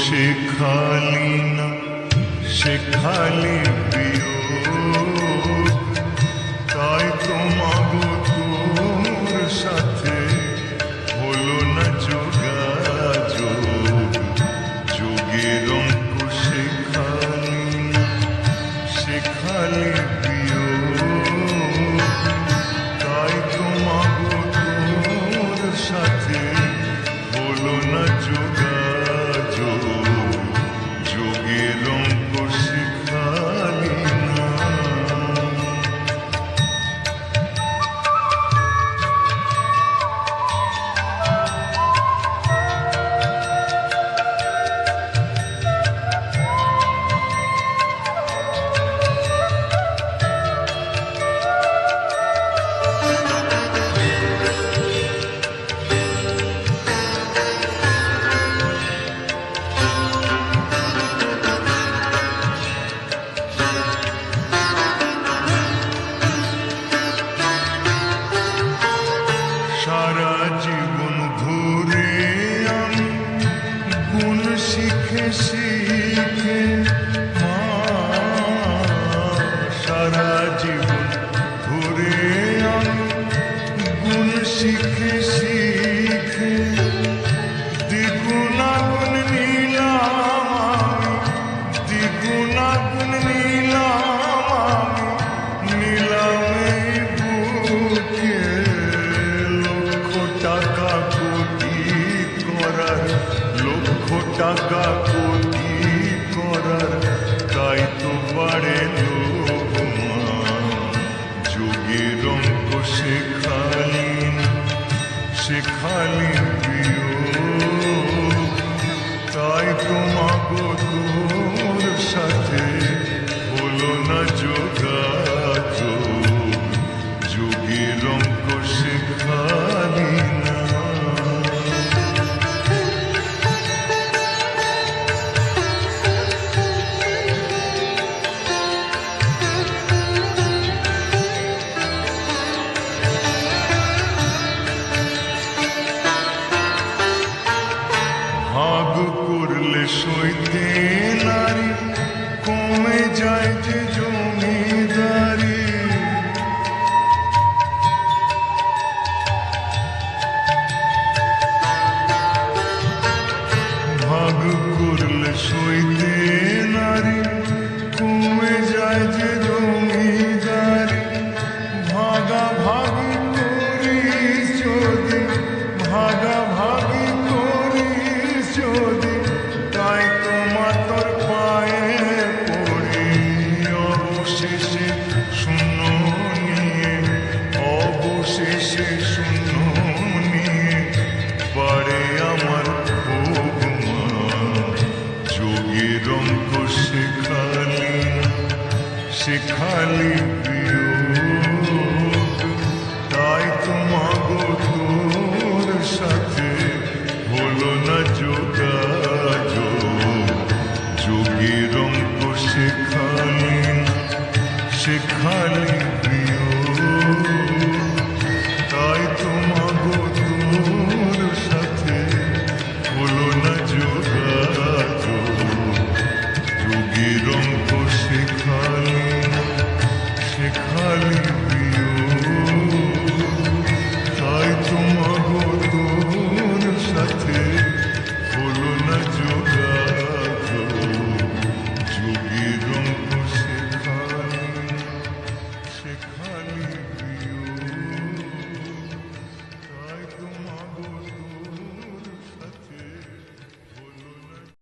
শেখালি না, শেখালি প্রিয়, তাই তোমাগো তোর সাথে হলো না যোগাযোগ। যোগের অঙ্ক শেখালি না, শেখালি প্রিয়, তাই তোমাগো তোর সাথে হলো না যোগাযোগ। যোগের অঙ্ক শেখালি না। সারা জীবন ধরে আমি গুণ শিখে শিখে মা, সারা জীবন ধরে আমি গুণ শিখে শিখে দ্বিগুণাগুণ নিলাম আমি, দ্বিগুণাগুণ নিলাম আমি, নিলাম এই বুকে টাকা কোটি করার, লক্ষ টাকা কোটি করার, তাই তো বাড়ে লোভ মা। যোগের অঙ্ক শেখালি না, শেখালি প্রিয়, তাই তোমাগো তোর সাথে হলো না যোগাযোগ। যোগের অঙ্ক শেখালি না। ভাগ করলে সইতে নারী, কমে যায় যে জমিদারি। ভাগ করলে সইতে নারী, কমে যায় যে জমিদারি। ভাগাভাগি করিস যদি, ভাগাভাগি করিস যদি, তাই তোমার তোর পায়ে পড়ি। অবশেষে শূন্য নিয়ে, অবশেষে শূন্য নিয়ে বাড়ে আমার ক্ষোভ মা। যোগের অঙ্ক শেখালি না, শেখালি প্রিয়, তাই তোমাগো তোর সাথে হলো না যোগাযোগ। যোগের অঙ্ক শেখালি না, শেখালি